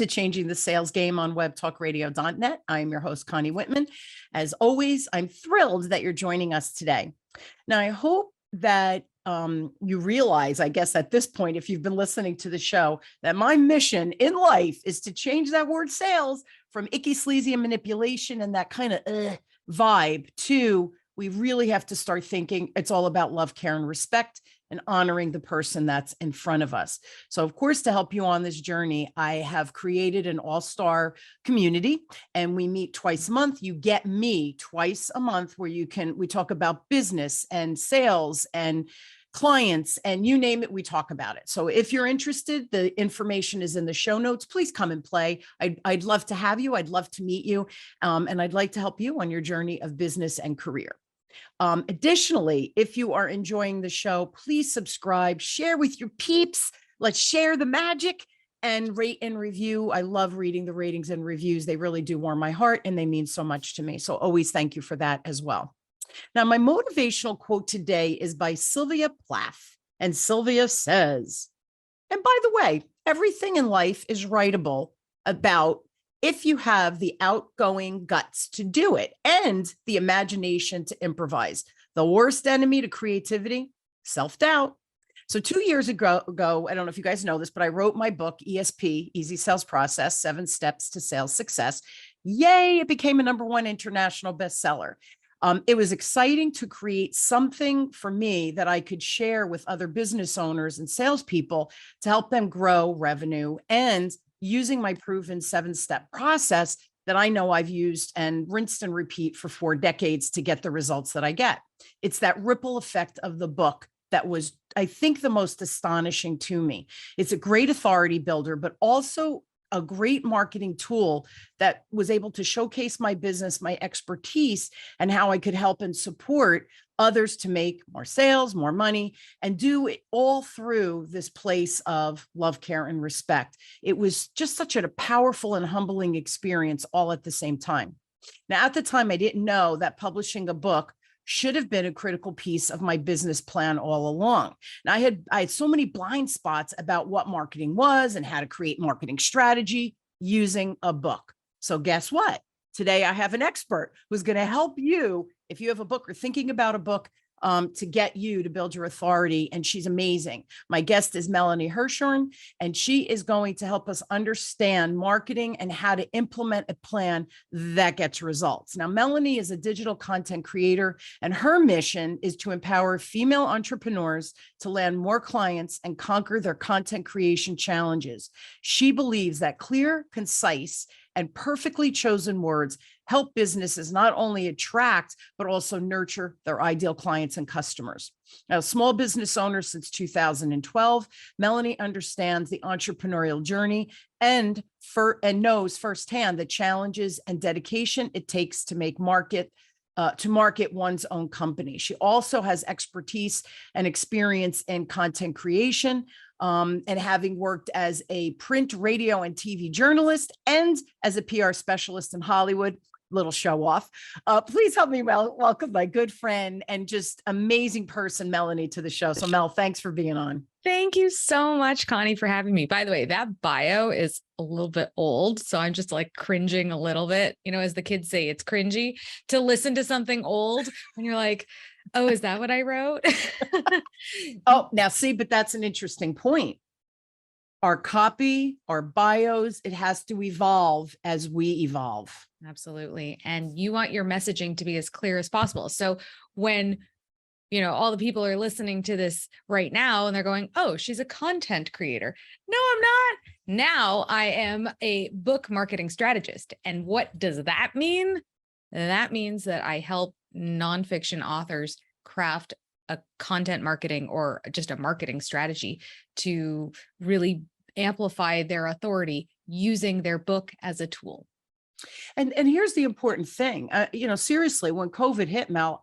to Changing the Sales Game on webtalkradio.net. I'm your host, Connie Whitman. As always, I'm thrilled that you're joining us today. Now, I hope that you realize, I guess at this point, if you've been listening to the show, that my mission in life is to change that word sales from icky, sleazy, and manipulation and that kind of vibe to we really have to start thinking it's all about love, care, and respect and honoring the person that's in front of us. So, of course, to help you on this journey, I have created an all-star community and we meet twice a month. You get me twice a month where we talk about business and sales and clients and you name it, we talk about it. So if you're interested, the information is in the show notes. Please come and play. I'd love to have you. I'd love to meet you. And I'd like to help you on your journey of business and career. Additionally, if you are enjoying the show, please subscribe, share with your peeps. Let's share the magic and rate and review. I love reading the ratings and reviews. They really do warm my heart and they mean so much to me. So always thank you for that as well. Now, my motivational quote today is by Sylvia Plath. And Sylvia says, and by the way, everything in life is writable about if you have the outgoing guts to do it and the imagination to improvise. The worst enemy to creativity, self-doubt. So 2 years ago, I don't know if you guys know this, but I wrote my book, ESP, Easy Sales Process, 7 Steps to Sales Success. Yay, it became a #1 international bestseller. It was exciting to create something for me that I could share with other business owners and salespeople to help them grow revenue and using my proven 7-step process that I know I've used and rinsed and repeat for 4 decades to get the results that I get. It's that ripple effect of the book that was, I think, the most astonishing to me. It's a great authority builder, but also a great marketing tool that was able to showcase my business, my expertise, and how I could help and support others to make more sales, more money, and do it all through this place of love, care, and respect. It was just such a powerful and humbling experience all at the same time. Now, at the time, I didn't know that publishing a book should have been a critical piece of my business plan all along. And I had so many blind spots about what marketing was and how to create marketing strategy using a book. So guess what? Today, I have an expert who's going to help you if you have a book or thinking about a book to get you to build your authority. And she's amazing. My guest is Melanie Herschorn, and she is going to help us understand marketing and how to implement a plan that gets results. Now, Melanie is a digital content creator, and her mission is to empower female entrepreneurs to land more clients and conquer their content creation challenges. She believes that clear, concise, and perfectly chosen words help businesses not only attract, but also nurture their ideal clients and customers. Now, small business owner since 2012, Melanie understands the entrepreneurial journey and knows firsthand the challenges and dedication it takes to market one's own company. She also has expertise and experience in content creation, and having worked as a print, radio, and TV journalist and as a PR specialist in Hollywood. Little show off. Please help me welcome my good friend and just amazing person, Melanie, to the show. So Mel, thanks for being on. Thank you so much, Connie, for having me. By the way, that bio is a little bit old, so I'm just like cringing a little bit. You know, as the kids say, it's cringy to listen to something old when you're like, oh, is that what I wrote? Oh, now see, but that's an interesting point. Our copy, our bios, it has to evolve as we evolve. Absolutely. And you want your messaging to be as clear as possible. So when, you know, all the people are listening to this right now and they're going, oh, she's a content creator. No, I'm not. Now I am a book marketing strategist. And what does that mean? That means that I help nonfiction authors craft a content marketing or just a marketing strategy to really amplify their authority using their book as a tool. And here's the important thing, you know, seriously, when COVID hit, Mel,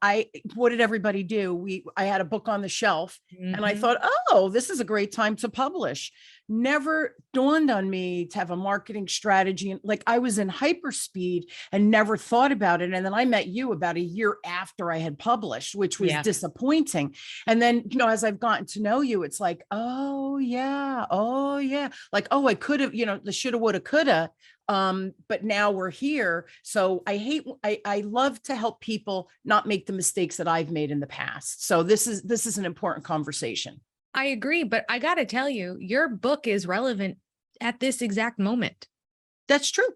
what did everybody do? I had a book on the shelf and I thought, oh, this is a great time to publish. never dawned on me to have a marketing strategy. And like I was in hyperspeed and never thought about it. And then I met you about a year after I had published, which was Yeah. disappointing. And then, as I've gotten to know you, it's like, oh yeah. Oh yeah. Like, oh, I could have, the shoulda, woulda, coulda. But now we're here. So I love to help people not make the mistakes that I've made in the past. So this is an important conversation. I agree, but I got to tell you, your book is relevant at this exact moment. That's true.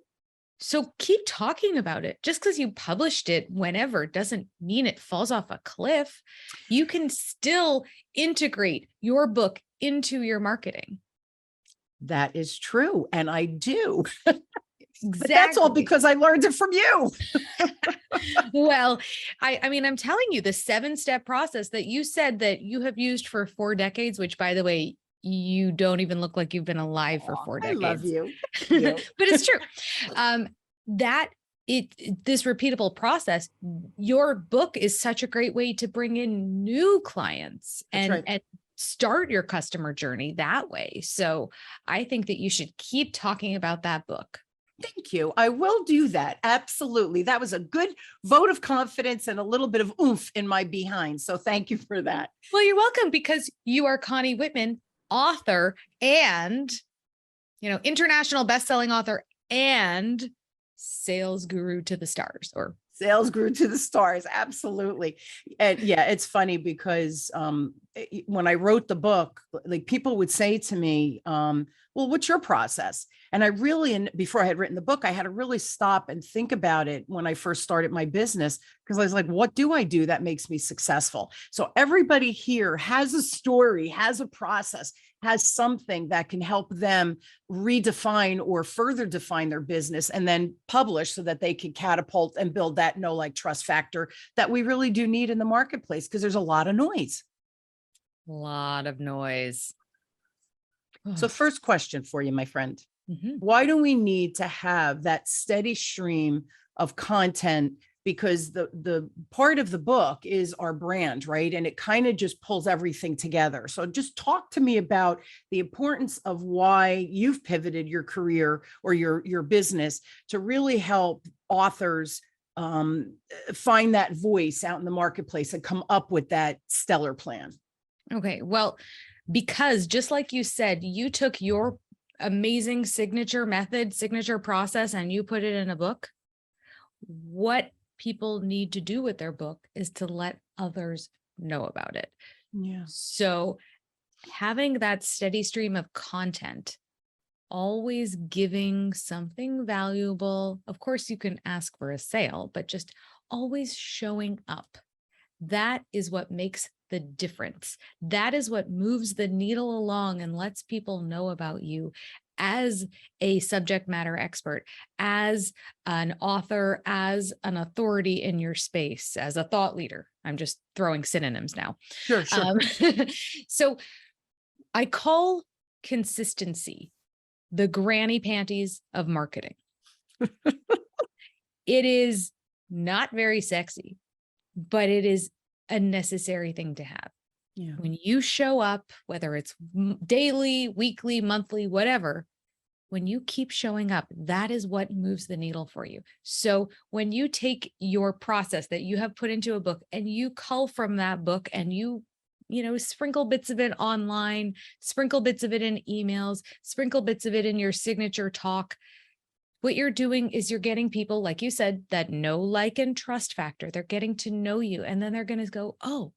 So keep talking about it. Just because you published it whenever doesn't mean it falls off a cliff. You can still integrate your book into your marketing. That is true. And I do. Exactly. But that's all because I learned it from you. Well, I mean, I'm telling you, the 7-step process that you said that you have used for 4 decades, which by the way, you don't even look like you've been alive for 4 decades. I love you. But it's true. This repeatable process, your book is such a great way to bring in new clients and start your customer journey that way. So I think that you should keep talking about that book. Thank you. I will do that. Absolutely. That was a good vote of confidence and a little bit of oomph in my behind. So thank you for that. Well, you're welcome, because you are Connie Whitman, author and, international bestselling author and sales guru to the stars, or sales guru to the stars. Absolutely. And yeah, it's funny because when I wrote the book, like people would say to me, well, what's your process? And I really, and before I had written the book, I had to really stop and think about it when I first started my business, because I was like, what do I do that makes me successful? So everybody here has a story, has a process, has something that can help them redefine or further define their business and then publish so that they can catapult and build that know, like, trust factor that we really do need in the marketplace, because there's a lot of noise. A lot of noise. So first question for you, my friend. Mm-hmm. Why do we need to have that steady stream of content? Because the part of the book is our brand, right? And it kind of just pulls everything together. So just talk to me about the importance of why you've pivoted your career or your business to really help authors find that voice out in the marketplace and come up with that stellar plan. Okay. Well, because just like you said, you took your amazing signature method, signature process, and you put it in a book. What people need to do with their book is to let others know about it. Yeah. So having that steady stream of content, always giving something valuable. Of course, you can ask for a sale, but just always showing up. That is what makes the difference. That is what moves the needle along and lets people know about you as a subject matter expert, as an author, as an authority in your space, as a thought leader. I'm just throwing synonyms now. Sure. So I call consistency the granny panties of marketing. It is not very sexy, but it is a necessary thing to have. Yeah. When you show up, whether it's daily, weekly, monthly, whatever, when you keep showing up, that is what moves the needle for you. So when you take your process that you have put into a book and you cull from that book and you sprinkle bits of it online, sprinkle bits of it in emails, sprinkle bits of it in your signature talk, what you're doing is you're getting people, like you said, that know, like, and trust factor. They're getting to know you. And then they're going to go, oh,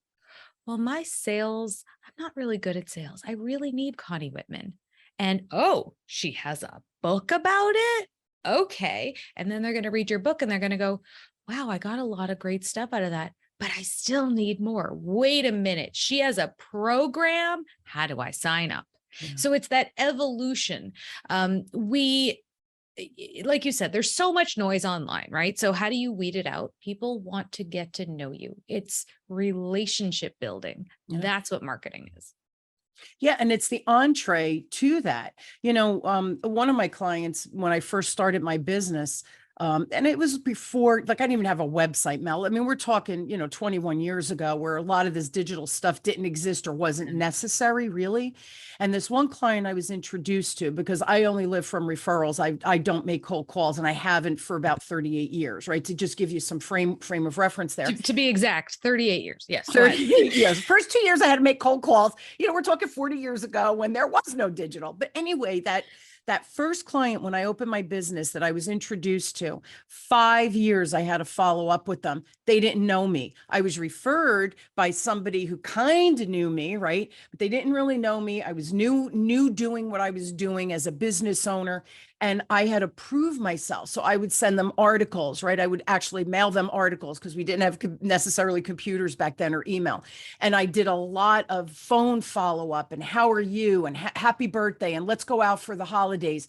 well, my sales, I'm not really good at sales. I really need Connie Whitman. And, oh, she has a book about it. Okay. And then they're going to read your book and they're going to go, wow, I got a lot of great stuff out of that, but I still need more. Wait a minute. She has a program. How do I sign up? Yeah. So it's that evolution. Like you said, there's so much noise online, right? So how do you weed it out? People want to get to know you. It's relationship building. Yeah. That's what marketing is. Yeah. And it's the entree to that. One of my clients, when I first started my business, And it was before, like, I didn't even have a website, Mel. I mean, we're talking, 21 years ago, where a lot of this digital stuff didn't exist or wasn't necessary, really. And this one client I was introduced to, because I only live from referrals, I don't make cold calls, and I haven't for about 38 years, right? To just give you some frame of reference there. To be exact, 38 years. Yes. 38 years. First 2 years I had to make cold calls. We're talking 40 years ago when there was no digital. But anyway, that first client, when I opened my business, that I was introduced to, 5 years I had to follow up with them. They didn't know me. I was referred by somebody who kind of knew me, right? But they didn't really know me. I was new doing what I was doing as a business owner, and I had to prove myself. So I would send them articles, right? I would actually mail them articles, because we didn't have necessarily computers back then, or email. And I did a lot of phone follow-up, and how are you, and happy birthday, and let's go out for the holidays.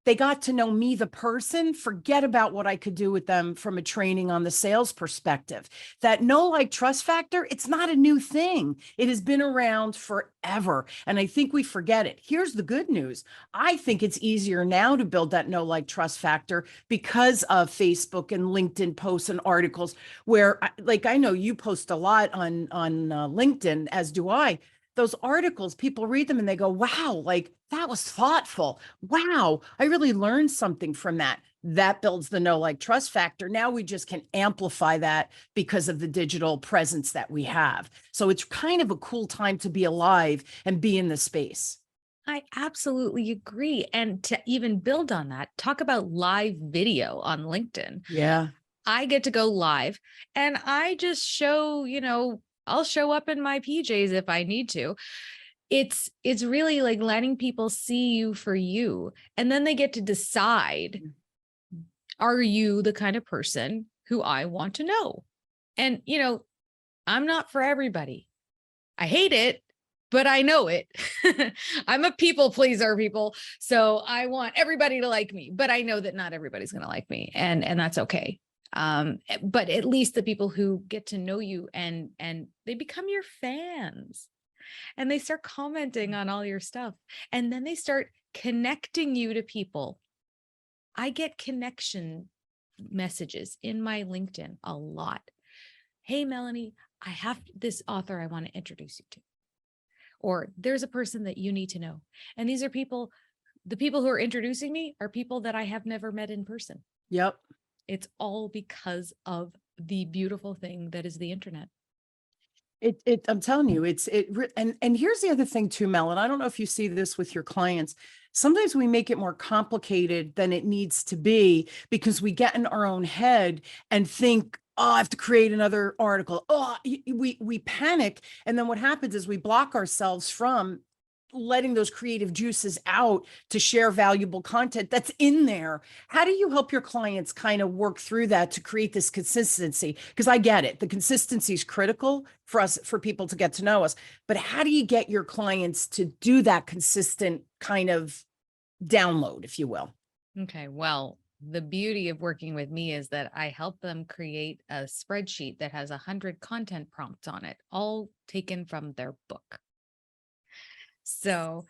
They got to know me, the person. Forget about what I could do with them from a training on the sales perspective. That know, like, trust factor, it's not a new thing. It has been around forever. And I think we forget it. Here's the good news. I think it's easier now to build that know, like, trust factor because of Facebook and LinkedIn posts and articles, where, like, I know you post a lot on LinkedIn, as do I. Those articles, people read them and they go, wow, like, that was thoughtful. Wow, I really learned something from that. That builds the know, like, trust factor. Now we just can amplify that because of the digital presence that we have. So it's kind of a cool time to be alive and be in the space. I absolutely agree. And to even build on that, talk about live video on LinkedIn. Yeah. I get to go live and I just show, I'll show up in my PJs if I need to. It's really like letting people see you for you. And then they get to decide, are you the kind of person who I want to know? And, I'm not for everybody. I hate it, but I know it. I'm a people pleaser, people. So I want everybody to like me, but I know that not everybody's going to like me, and that's okay. But at least the people who get to know you and they become your fans, and they start commenting on all your stuff, and then they start connecting you to people. I get connection messages in my LinkedIn a lot. Hey, Melanie, I have this author I want to introduce you to, or there's a person that you need to know. And these are people, the people who are introducing me are people that I have never met in person. Yep. It's all because of the beautiful thing that is the internet. I'm telling you, and here's the other thing too, Mel, and I don't know if you see this with your clients. Sometimes we make it more complicated than it needs to be, because we get in our own head and think, oh, I have to create another article. Oh, we panic. And then what happens is we block ourselves from letting those creative juices out to share valuable content that's in there. How do you help your clients kind of work through that to create this consistency? Because I get it. The consistency is critical for us, for people to get to know us. But how do you get your clients to do that consistent kind of download, if you will? Okay, well, the beauty of working with me is that I help them create a spreadsheet that has 100 content prompts on it, all taken from their book. So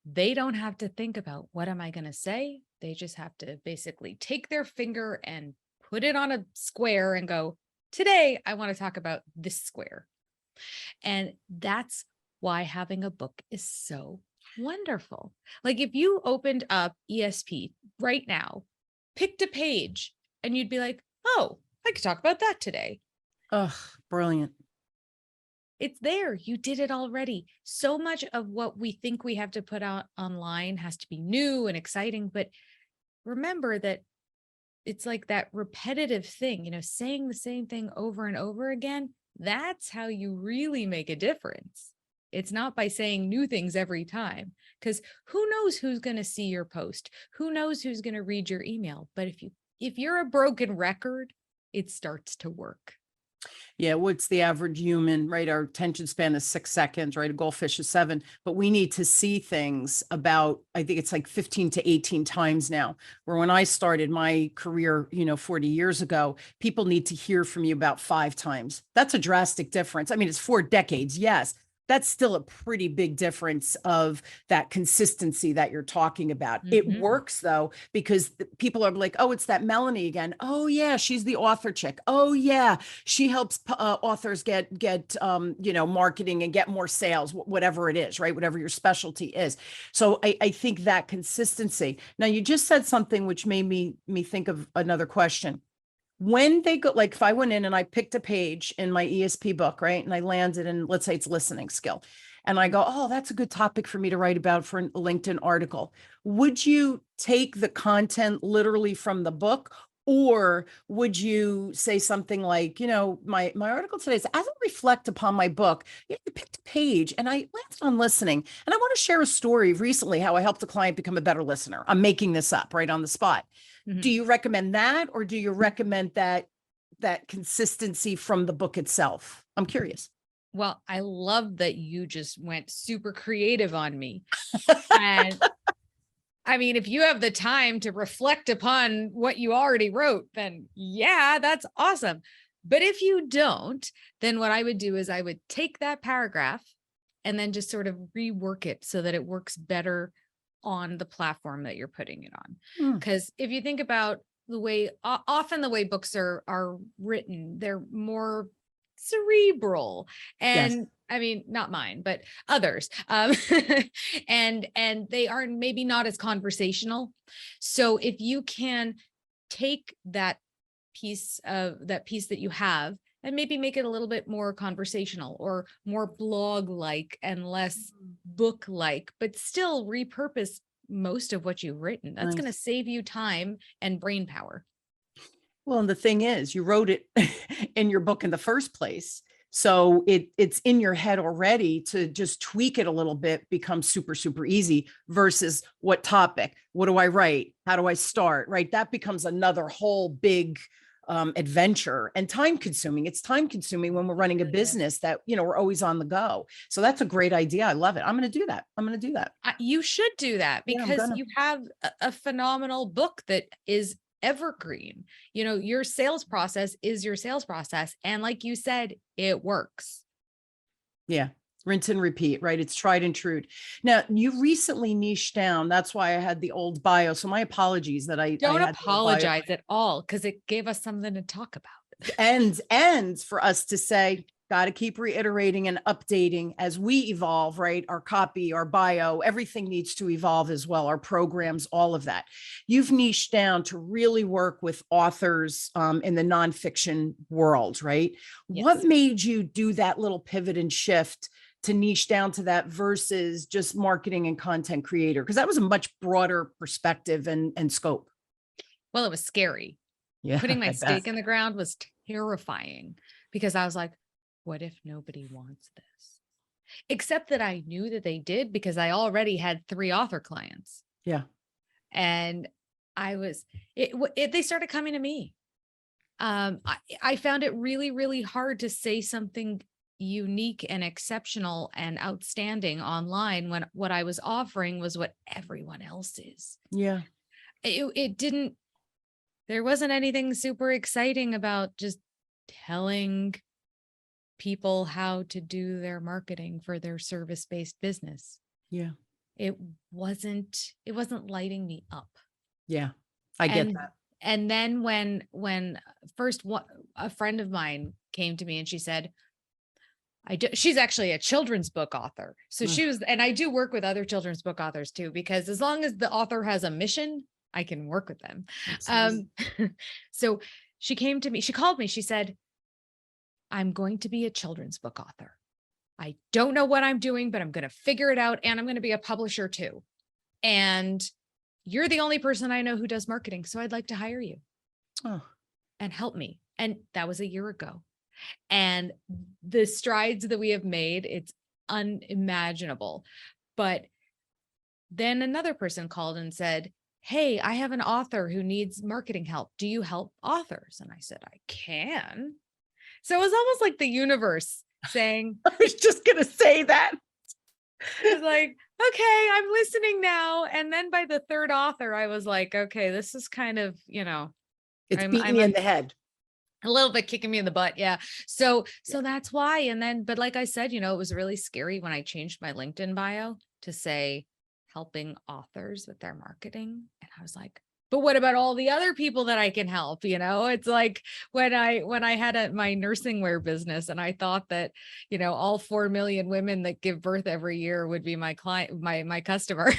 they don't have to think about, what am I going to say? They just have to basically take their finger and put it on a square and go, today I want to talk about this square. And that's why having a book is so wonderful. Like, if you opened up ESP right now, picked a page, and you'd be like, oh, I could talk about that today. Oh, brilliant. It's there. You did it already. So much of what we think we have to put out online has to be new and exciting. But remember that it's like that repetitive thing, saying the same thing over and over again. That's how you really make a difference. It's not by saying new things every time, because who knows who's going to see your post? Who knows who's going to read your email? But if you're a broken record, it starts to work. Yeah, what's the average human, right? Our attention span is 6 seconds, right? A goldfish is 7, but we need to see things about, I think it's like 15 to 18 times now. Where when I started my career, 40 years ago, people need to hear from you about 5 times. That's a drastic difference. I mean, it's 4 decades, yes, that's still a pretty big difference of that consistency that you're talking about. It Mhm. works though, because people are like, oh, it's that Melanie again. Oh yeah, she's the author chick. Oh yeah, she helps authors get marketing and get more sales, whatever it is, right? Whatever your specialty is. So I think that consistency. Now you just said something which made me think of another question. When they go, like if I went in and I picked a page in my ESP book, right? And I landed in, let's say it's listening skill. And I go, oh, that's a good topic for me to write about for a LinkedIn article. Would you take the content literally from the book? Or would you say something like, my article today is, as I reflect upon my book, you picked a page and I landed on listening. And I want to share a story of recently how I helped a client become a better listener. I'm making this up right on the spot. Do Mhm. you recommend that, or do you recommend that consistency from the book itself? I'm curious. Well, I love that you just went super creative on me. And I mean, if you have the time to reflect upon what you already wrote, then yeah, that's awesome. But if you don't, then what I would do is I would take that paragraph and then just sort of rework it so that it works better on the platform that you're putting it on. Hmm. Because if you think about the way, often the way books are written, they're more cerebral. Yes. And I mean, not mine, but others. And they are maybe not as conversational. So if you can take that piece that you have and maybe make it a little bit more conversational or more blog like and less book like, but still repurpose most of what you've written, that's going to Nice. save you time and brain power. Well, and the thing is, you wrote it in your book in the first place. So it's in your head already. To just tweak it a little bit becomes super, super easy versus what topic, what do I write? How do I start? Right. That becomes another whole big adventure and time consuming. It's time consuming when we're running a Really is. business that, we're always on the go. So that's a great idea. I love it. I'm going to do that. I'm going to do that. You should do that Yeah, I'm because gonna. you have a phenomenal book that is evergreen. Your sales process is your sales process. And like you said, it works. Yeah. Rinse and repeat, right? It's tried and true. Now, you recently niched down. That's why I had the old bio. So my apologies that I Don't had the old bio. apologize at all because it gave us something to talk about. Ends for us to say, got to keep reiterating and updating as we evolve, right? Our copy, our bio, everything needs to evolve as well. Our programs, all of that. You've niched down to really work with authors in the nonfiction world, right? What Yes. made you do that little pivot and shift to niche down to that versus just marketing and content creator? Because that was a much broader perspective and scope. Well, it was scary. Yeah, Putting my I bet. stake in the ground was terrifying because I was like, what if nobody wants this? Except that I knew that they did because I already had 3 author clients. Yeah. And they started coming to me. I found it really, really hard to say something unique and exceptional and outstanding online when what I was offering was what everyone else is. Yeah. There wasn't anything super exciting about just telling people how to do their marketing for their service-based business. Yeah. It wasn't lighting me up. Yeah. I get And that. and then when first a friend of mine came to me and she said, she's actually a children's book author. So Ugh, and I do work with other children's book authors too, because as long as the author has a mission, I can work with them. absolutely. So she came to me, she called me, she said, I'm going to be a children's book author. I don't know what I'm doing, but I'm going to figure it out. And I'm going to be a publisher too. And you're the only person I know who does marketing. So I'd like to hire you Oh, and help me. And that was a year ago. And the strides that we have made, it's unimaginable. But then another person called and said, hey, I have an author who needs marketing help. Do you help authors? And I said, I can. So it was almost like the universe saying, I was just going to say that. I was like, okay, I'm listening now. And then by the 3rd author, I was like, okay, this is kind of, It's beating you in the head. a little bit kicking me in the butt. Yeah. So that's why. And then, but like I said, you know, it was really scary when I changed my LinkedIn bio to say helping authors with their marketing. And I was like, but what about all the other people that I can help? You know, it's like when I had my nursing wear business, and I thought that, you know, all 4 million women that give birth every year would be my client, my customer.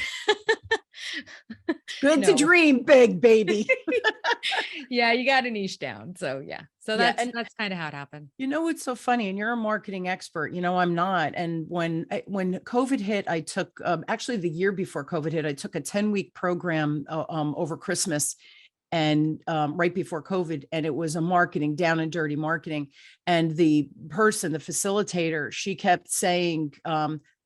Good to No. dream big, baby. Yeah, you got to niche down. So yeah. So Yeah, that's kind of how it happened. you know, it's so funny, and you're a marketing expert. You know, I'm not. And when COVID hit, I took actually the year before COVID hit, I took a 10-week program over Christmas and right before COVID, and it was a marketing, down and dirty marketing. And the person, the facilitator, she kept saying,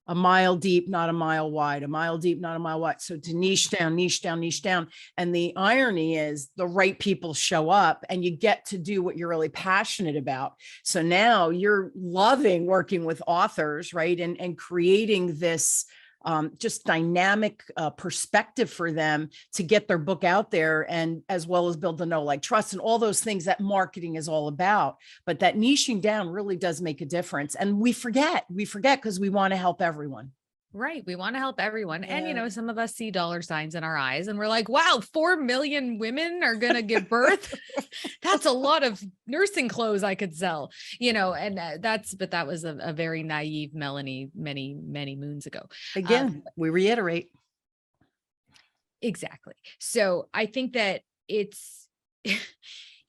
a mile deep, not a mile wide, a mile deep, not a mile wide. So to niche down, niche down, niche down. And the irony is the right people show up and you get to do what you're really passionate about. So now you're loving working with authors, right? And creating this just dynamic perspective for them to get their book out there, and as well as build the know, like, trust, and all those things that marketing is all about. But that niching down really does make a difference. And we forget because we want to help everyone. Right. We want to help everyone. And, you Yeah. know, some of us see dollar signs in our eyes and we're like, wow, 4 million women are going to give birth. That's a lot of nursing clothes I could sell, you know, and but that was a very naive Melanie many, many moons ago. Again, we reiterate. Exactly. So I think that it's, you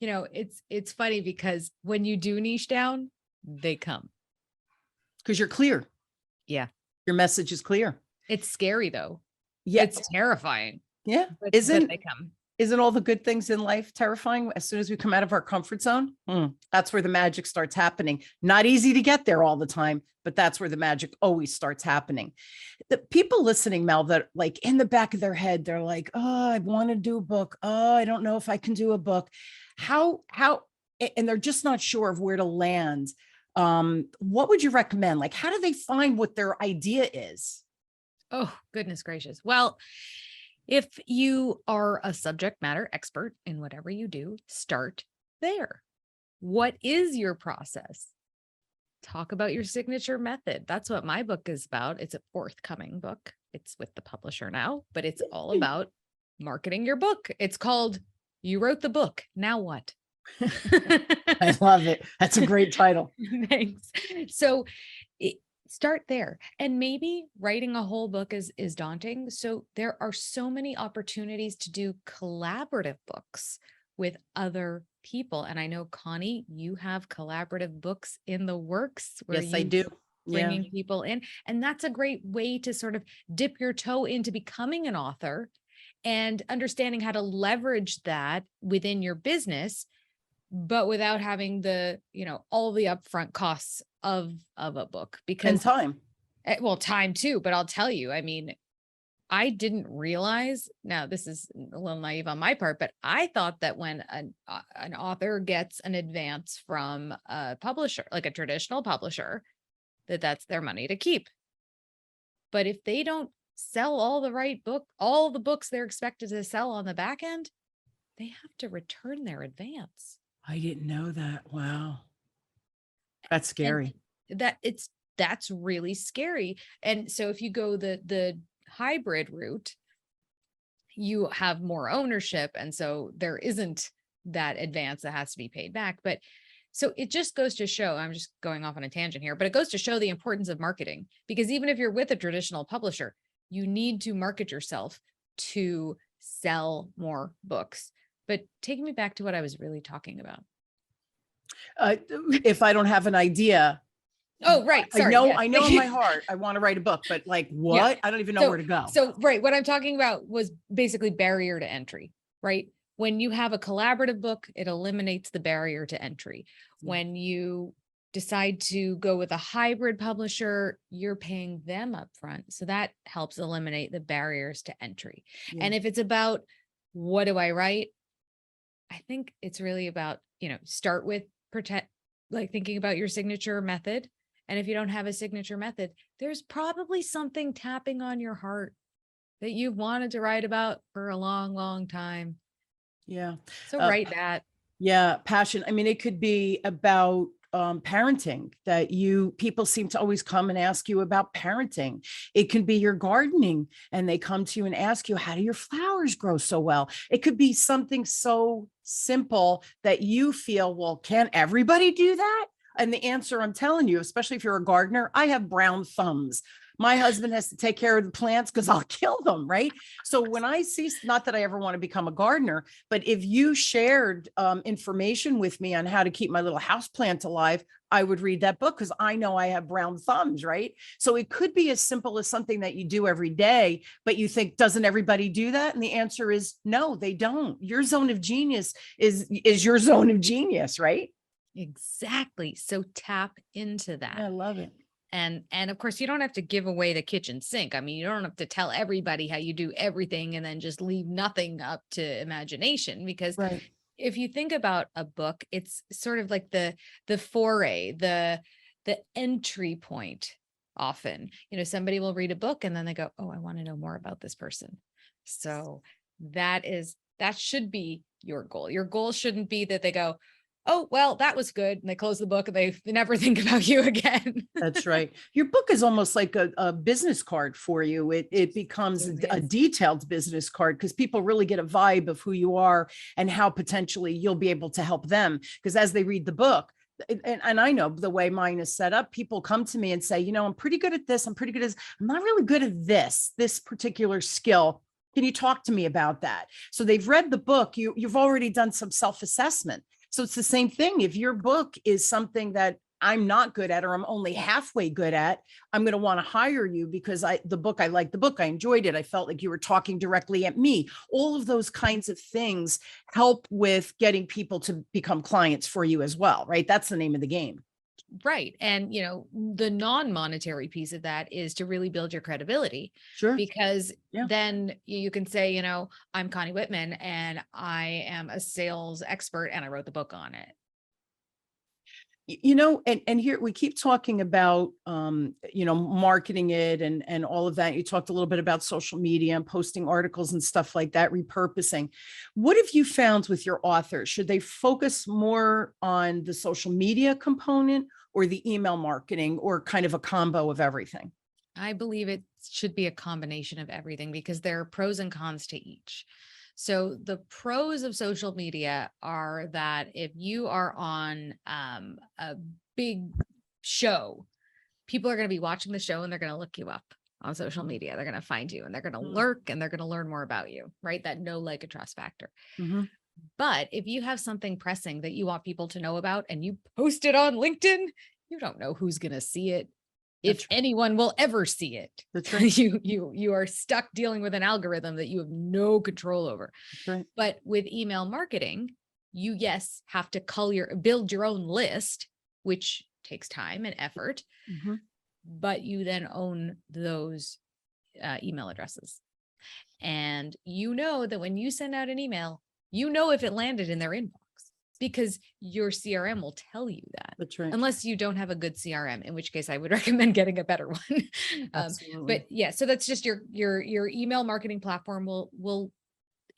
know, it's funny because when you do niche down, they come. Because you're clear. Yeah. Your message is clear. It's scary though. Yeah. It's terrifying. Yeah. But they come. Isn't all the good things in life terrifying as soon as we come out of our comfort zone? That's where the magic starts happening. Not easy to get there all the time, but that's where the magic always starts happening. The people listening, Mel, that like in the back of their head, they're like, oh, I want to do a book. Oh, I don't know if I can do a book. How, and they're just not sure of where to land. What would you recommend? Like, how do they find what their idea is? Oh, goodness gracious. Well, if you are a subject matter expert in whatever you do, start there. What is your process? Talk about your signature method. That's what my book is about. It's a forthcoming book. It's with the publisher now, but it's all about marketing your book. It's called You Wrote the Book. Now what? I love it. That's a great title. Thanks. So start there. And maybe writing a whole book is daunting. So there are so many opportunities to do collaborative books with other people. And I know, Connie, you have collaborative books in the works where Yes, I do. Bringing people in. And that's a great way to sort of dip your toe into becoming an author and understanding how to leverage that within your business, but without having the, you know, all the upfront costs of a book, because And time. Well, time too, but I'll tell you, I mean, I didn't realize, now this is a little naive on my part, but I thought that when an author gets an advance from a publisher, like a traditional publisher, that's their money to keep. But if they don't sell all the books they're expected to sell on the back end, they have to return their advance. I didn't know that. Wow. That's scary. And that's really scary. And so if you go the hybrid route, you have more ownership. And so there isn't that advance that has to be paid back. But so it just goes to show, I'm just going off on a tangent here, but it goes to show the importance of marketing, because even if you're with a traditional publisher, you need to market yourself to sell more books. But take me back to what I was really talking about. If I don't have an idea. Oh, right. Sorry. I know in my heart, I want to write a book, but like what? Yeah. I don't even know where to go. So, right. What I'm talking about was basically barrier to entry, right? When you have a collaborative book, it eliminates the barrier to entry. When you decide to go with a hybrid publisher, you're paying them upfront. So that helps eliminate the barriers to entry. Yeah. And if it's about, what do I write? I think it's really about, you know, start with thinking about your signature method. And if you don't have a signature method, there's probably something tapping on your heart that you've wanted to write about for a long, long time. Yeah. So write that. Yeah, passion. I mean, it could be about parenting that people seem to always come and ask you about parenting. It can be your gardening and they come to you and ask you, how do your flowers grow so well? It could be something so simple that you feel, well, can't everybody do that? And the answer, I'm telling you, especially if you're a gardener, I have brown thumbs. My husband has to take care of the plants because I'll kill them, right? So when I see, not that I ever want to become a gardener, but if you shared information with me on how to keep my little house plant alive, I would read that book because I know I have brown thumbs, right? So it could be as simple as something that you do every day, but you think, doesn't everybody do that? And the answer is no, they don't. Your zone of genius is your zone of genius, right? Exactly. So tap into Yeah, that. I love it. And of course, you don't have to give away the kitchen sink. I mean, you don't have to tell everybody how you do everything and then just leave nothing up to imagination. Because Right. if you think about a book, it's sort of like the foray, the entry point. Often, somebody will read a book and then they go, oh, I want to know more about this person. So that should be your goal. Your goal shouldn't be that they go, oh, well, that was good, and they close the book and they never think about you again. That's right. Your book is almost like a business card for you. It becomes It a is. detailed business card because people really get a vibe of who you are and how potentially you'll be able to help them. Because as they read the book, and I know the way mine is set up, people come to me and say, I'm pretty good at this. I'm pretty good at this. I'm not really good at this particular skill. Can you talk to me about that? So they've read the book. You've already done some self-assessment. So it's the same thing. If your book is something that I'm not good at, or I'm only halfway good at, I'm going to want to hire you because I liked the book. I enjoyed it. I felt like you were talking directly at me. All of those kinds of things help with getting people to become clients for you as well, right? That's the name of the game. Right. And, the non-monetary piece of that is to really build your credibility, Sure. because Yeah. then you can say, I'm Connie Whitman and I am a sales expert and I wrote the book on it. And here we keep talking about marketing it and all of that. You talked a little bit about social media and posting articles and stuff like that, repurposing. What have you found with your authors? Should they focus more on the social media component or the email marketing, or kind of a combo of everything? I believe it should be a combination of everything because there are pros and cons to each. So the pros of social media are that if you are on a big show, people are going to be watching the show and they're going to look you up on social media. They're going to find you and they're going to lurk and they're going to learn more about you, right? That know, like, and trust factor. Mm-hmm. But if you have something pressing that you want people to know about and you post it on LinkedIn, you don't know who's going to see it. If anyone will ever see it. That's right. You are stuck dealing with an algorithm that you have no control over. That's right. But with email marketing, you have to build your own list, which takes time and effort, Mm-hmm. but you then own those email addresses. And that when you send out an email, if it landed in their inbox, because your CRM will tell you that. That's right. Unless you don't have a good CRM, in which case I would recommend getting a better one. But yeah, so that's just your email marketing platform will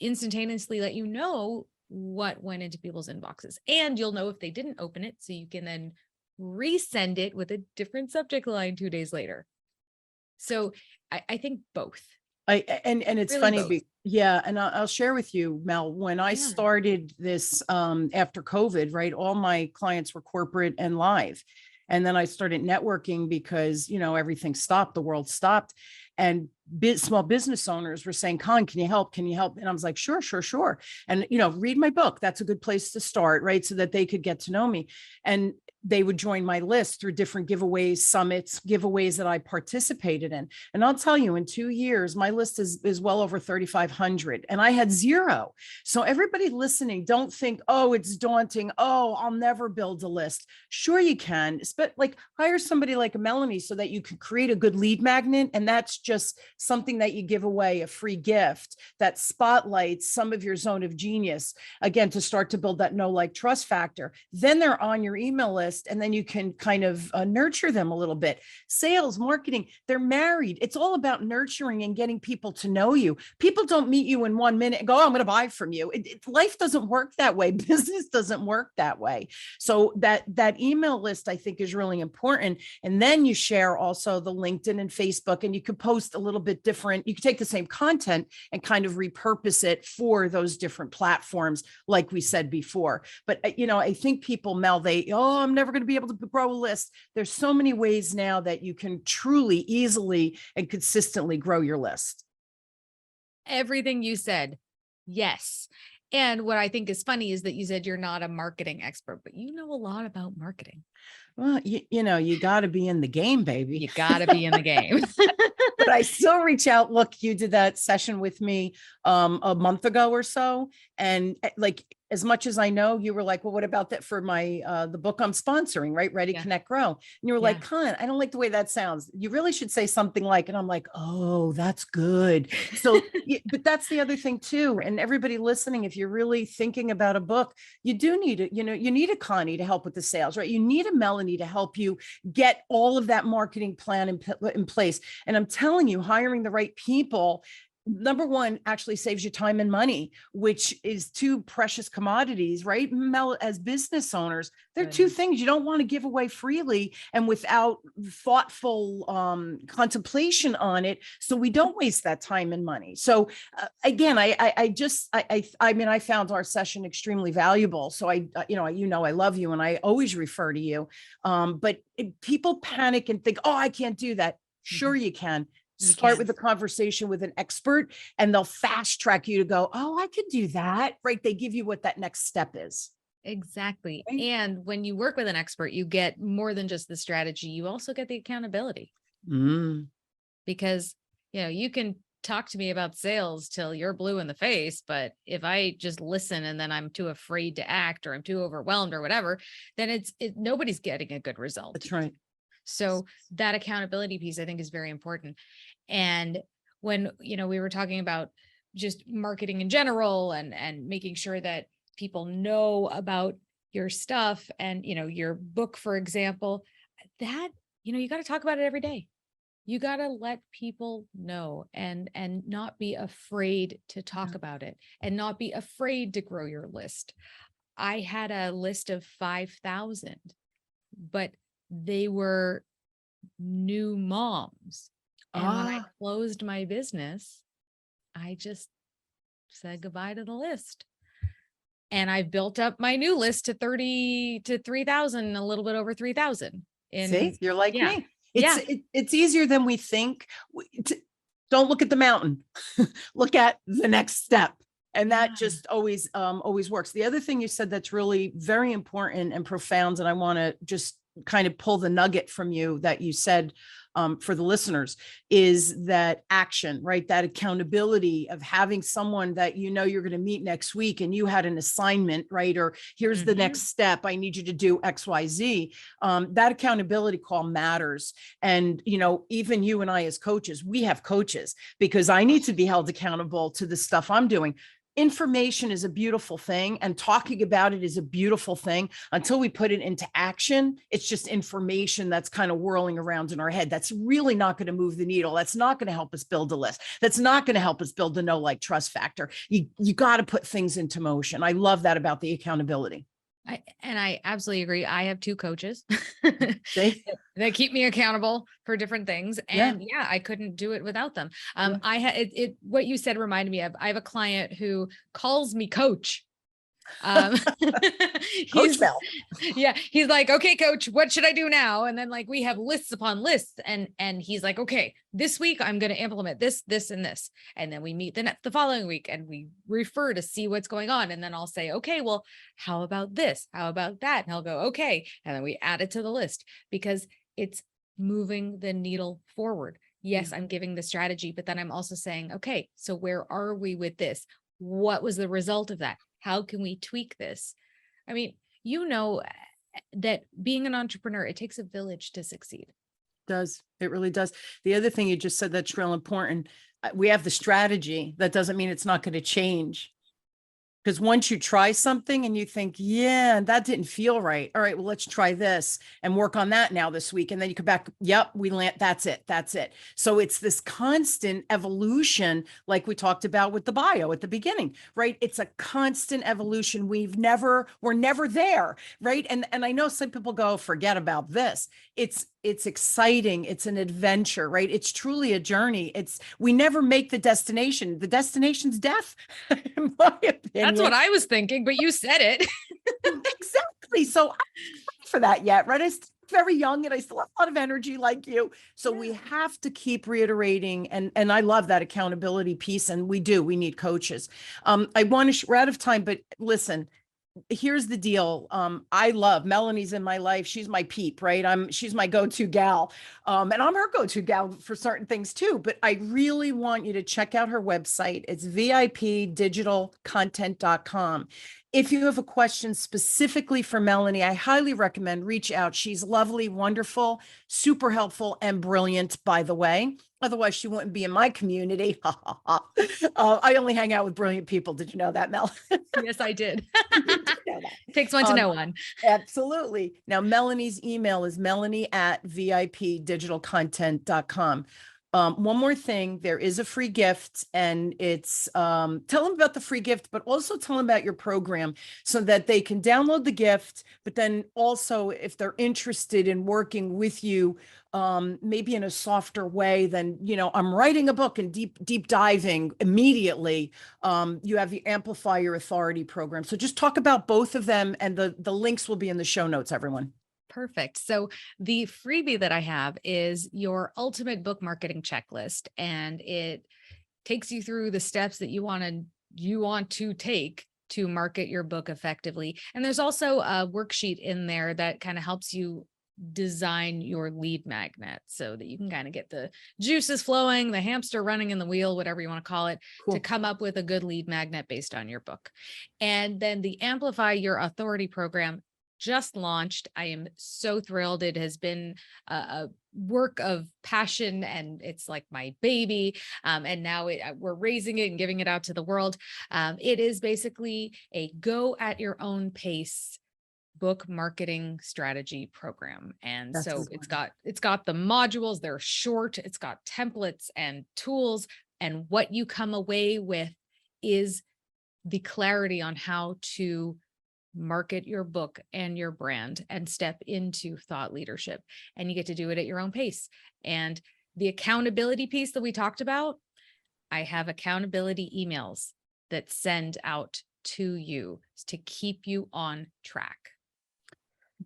instantaneously let you know what went into people's inboxes, and you'll know if they didn't open it, so you can then resend it with a different subject line 2 days later. So I think both. And it's Really funny. Yeah. And I'll share with you, Mel, when I started this after COVID, right, all my clients were corporate and live. And then I started networking because, everything stopped, the world stopped. And small business owners were saying, Con, can you help? Can you help? And I was like, sure. And, read my book. That's a good place to start, right? So that they could get to know me. And they would join my list through different giveaways, summits, giveaways that I participated in. And I'll tell you, in 2 years, my list is well over 3,500 and I had 0. So everybody listening, don't think, oh, it's daunting. Oh, I'll never build a list. Sure you can, but hire somebody like a Melanie so that you can create a good lead magnet. And that's just something that you give away, a free gift that spotlights some of your zone of genius, again, to start to build that know, like, trust factor. Then they're on your email list, and then you can kind of nurture them a little bit. Sales, marketing, they're married. It's all about nurturing and getting people to know you. People don't meet you in 1 minute and go, oh, I'm going to buy from you. Life doesn't work that way. Business doesn't work that way. So that email list, I think, is really important. And then you share also the LinkedIn and Facebook, and you could post a little bit different. You could take the same content and kind of repurpose it for those different platforms, like we said before. But, I think people, Mel, I'm never going to be able to grow a list. There's so many ways now that you can truly, easily, and consistently grow your list. Everything you said. Yes. And what I think is funny is that you said you're not a marketing expert, but you know a lot about marketing. Well, you got to be in the game, baby. You got to be in the game. But I still reach out. Look, you did that session with me a month ago or so. And like, as much as I know, you were like, well, what about that for my the book I'm sponsoring, right? Ready, Yeah. Connect, Grow. And you were like, Con, I don't like the way that sounds. You really should say something like, and I'm like, oh, that's good. So, but that's the other thing too. And everybody listening, if you're really thinking about a book, you do need it. You need a Connie to help with the sales, right? You need a Melanie to help you get all of that marketing plan in place. And I'm telling you, hiring the right people, number one, actually saves you time and money, which is two precious commodities, right? Mel, as business owners, there are two things you don't want to give away freely and without thoughtful contemplation on it, so we don't waste that time and money. So again, I found our session extremely valuable. So I love you, and I always refer to you. But people panic and think, oh, I can't do that. Sure, you can. Start with a conversation with an expert, and they'll fast track you to go, oh, I could do that, right? They give you what that next step is. Exactly. Right? And when you work with an expert, you get more than just the strategy. You also get the accountability. Because, you can talk to me about sales till you're blue in the face, but if I just listen and then I'm too afraid to act, or I'm too overwhelmed or whatever, then nobody's getting a good result. That's right. So that accountability piece, I think, is very important. And when, we were talking about just marketing in general and making sure that people know about your stuff and, your book, for example, that, you got to talk about it every day. You got to let people know and not be afraid to talk about it, and not be afraid to grow your list. I had a list of 5,000, but they were new moms. And when I closed my business, I just said goodbye to the list. And I built up my new list to 30 to 3,000, a little bit over 3,000. See, you're like me. Yeah. It's easier than we think. Don't look at the mountain. Look at the next step. And that just always works. The other thing you said that's really very important and profound, and I want to just kind of pull the nugget from you that you said for the listeners, is that action, right? That accountability of having someone that you're going to meet next week, and you had an assignment, right? Or here's the next step. I need you to do X, Y, Z. That accountability call matters. And, even you and I as coaches, we have coaches, because I need to be held accountable to the stuff I'm doing. Information is a beautiful thing, and talking about it is a beautiful thing. Until we put it into action, it's just information that's kind of whirling around in our head. That's really not going to move the needle. That's not going to help us build a list. That's not going to help us build the know, like, trust factor. You got to put things into motion. I love that about the accountability. I absolutely agree. I have two coaches that keep me accountable for different things. And I couldn't do it without them. I had what you said reminded me of, I have a client who calls me coach. Coach Bell. He's like, okay, coach, what should I do now? And then we have lists upon lists, and he's like, okay, this week I'm going to implement this, this, and this. And then we meet the following week and we refer to see what's going on. And then I'll say, okay, well, how about this? How about that? And he'll go, okay. And then we add it to the list, because it's moving the needle forward. Yes, I'm giving the strategy, but then I'm also saying, okay, so where are we with this? What was the result of that? How can we tweak this? I mean, that being an entrepreneur, it takes a village to succeed. Does. It really does. The other thing you just said that's real important. We have the strategy. That doesn't mean it's not going to change. Because once you try something and you think, yeah, that didn't feel right. All right, well, let's try this and work on that now this week. And then you come back, yep, we land, that's it. That's it. So it's this constant evolution, like we talked about with the bio at the beginning, right? It's a constant evolution. We're never there, right? And I know some people go, forget about this. It's exciting. It's an adventure, right? It's truly a journey. We never make the destination. The destination's death, in my opinion. That's what I was thinking, but you said it. Exactly. So I'm not ready for that yet, right? I'm still very young and I still have a lot of energy like you. So we have to keep reiterating. And I love that accountability piece. And we need coaches. We're out of time, but listen, here's the deal. I love Melanie's in my life. She's my peep, right? She's my go-to gal. And I'm her go-to gal for certain things too, but I really want you to check out her website. It's vipdigitalcontent.com. If you have a question specifically for Melanie, I highly recommend reach out. She's lovely, wonderful, super helpful, and brilliant, by the way. Otherwise, she wouldn't be in my community. I only hang out with brilliant people. Did you know that, Mel? Yes, I did. Know that. Takes one to know one. Absolutely. Now, Melanie's email is melanie@vipdigitalcontent.com. One more thing, there is a free gift, and it's tell them about the free gift, but also tell them about your program so that they can download the gift. But then also, if they're interested in working with you, maybe in a softer way than, I'm writing a book and deep diving immediately. You have the Amplify Your Authority program. So just talk about both of them, and the links will be in the show notes, everyone. Perfect. So the freebie that I have is your ultimate book marketing checklist, and it takes you through the steps that you want to take to market your book effectively. And there's also a worksheet in there that kind of helps you design your lead magnet so that you can kind of get the juices flowing, the hamster running in the wheel, whatever you want to call it, Cool. to come up with a good lead magnet based on your book. And then the Amplify Your Authority program just launched. I am so thrilled. It has been a work of passion, and it's like my baby. And now we're raising it and giving it out to the world. It is basically a go at your own pace book marketing strategy program. And so it's got the modules. They're short. It's got templates and tools. And what you come away with is the clarity on how to market your book and your brand and step into thought leadership. And you get to do it at your own pace. And the accountability piece that we talked about, I have accountability emails that send out to you to keep you on track.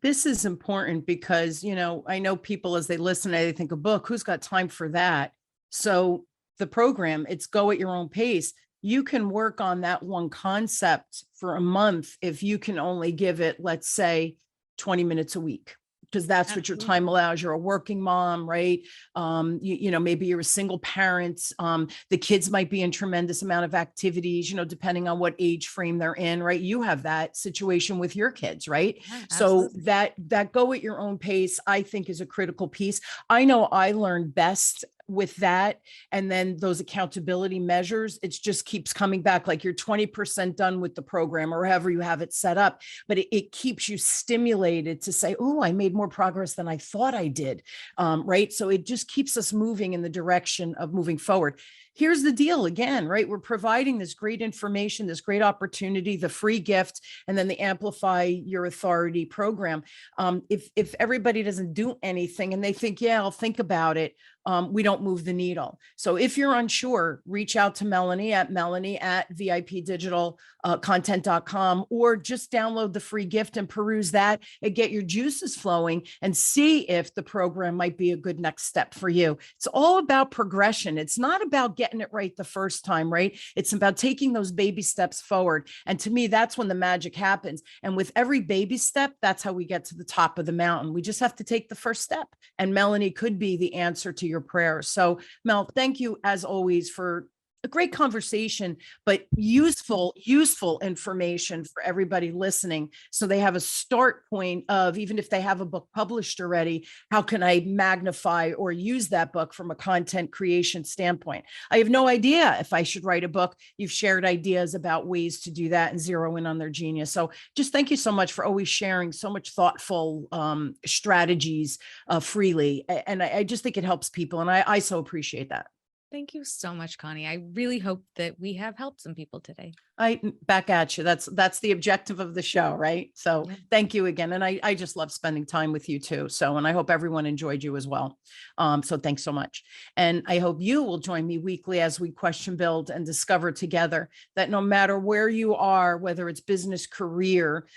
This is important because, I know people as they listen, they think a book, who's got time for that? So the program, it's go at your own pace. You can work on that one concept for a month if you can only give it, let's say, 20 minutes a week, because that's what your time allows. You're a working mom, right? Maybe you're a single parent. The kids might be in tremendous amount of activities, depending on what age frame they're in, right? You have that situation with your kids, right? Yeah, so that go at your own pace, I think, is a critical piece. I know I learned best with that. And then those accountability measures, it just keeps coming back, like you're 20% done with the program or however you have it set up, but it keeps you stimulated to say, oh, I made more progress than I thought I did. Right. So it just keeps us moving in the direction of moving forward. Here's the deal again, right? We're providing this great information, this great opportunity, the free gift, and then the Amplify Your Authority program. If everybody doesn't do anything and they think, yeah, I'll think about it, we don't move the needle. So if you're unsure, reach out to Melanie at vipdigitalcontent.com, or just download the free gift and peruse that and get your juices flowing and see if the program might be a good next step for you. It's all about progression. It's not about getting it right the first time, right? It's about taking those baby steps forward. And to me, that's when the magic happens. And with every baby step, that's how we get to the top of the mountain. We just have to take the first step. And Melanie could be the answer to your prayers. So Mel, thank you as always for a great conversation, but useful information for everybody listening. So they have a start point of, even if they have a book published already, how can I magnify or use that book from a content creation standpoint? I have no idea if I should write a book. You've shared ideas about ways to do that and zero in on their genius. So just thank you so much for always sharing so much thoughtful strategies freely. And I just think it helps people. And I so appreciate that. Thank you so much, Connie. I really hope that we have helped some people today. I back at you. That's the objective of the show, right? So Yeah. thank you again. And I just love spending time with you too. So, and I hope everyone enjoyed you as well. So thanks so much. And I hope you will join me weekly as we question, build, and discover together that no matter where you are, whether it's business, career,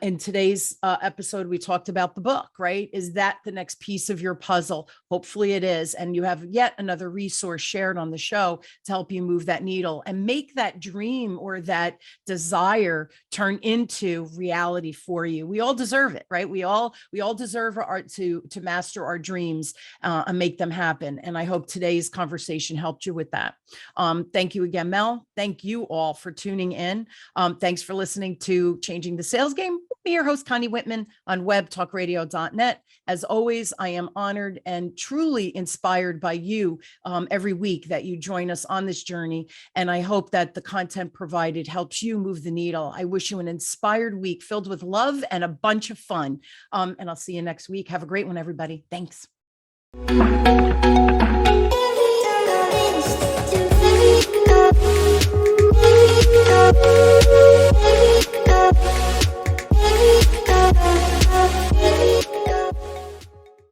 in today's episode, we talked about the book, right? Is that the next piece of your puzzle? Hopefully it is. And you have yet another resource shared on the show to help you move that needle and make that dream or that desire turn into reality for you. We all deserve it, right? We all deserve to master our dreams and make them happen. And I hope today's conversation helped you with that. Thank you again, Mel. Thank you all for tuning in. Thanks for listening to Changing the Sales Game. Me, your host, Connie Whitman on webtalkradio.net. As always, I am honored and truly inspired by you every week that you join us on this journey. And I hope that the content provided helps you move the needle. I wish you an inspired week filled with love and a bunch of fun. And I'll see you next week. Have a great one, everybody. Thanks.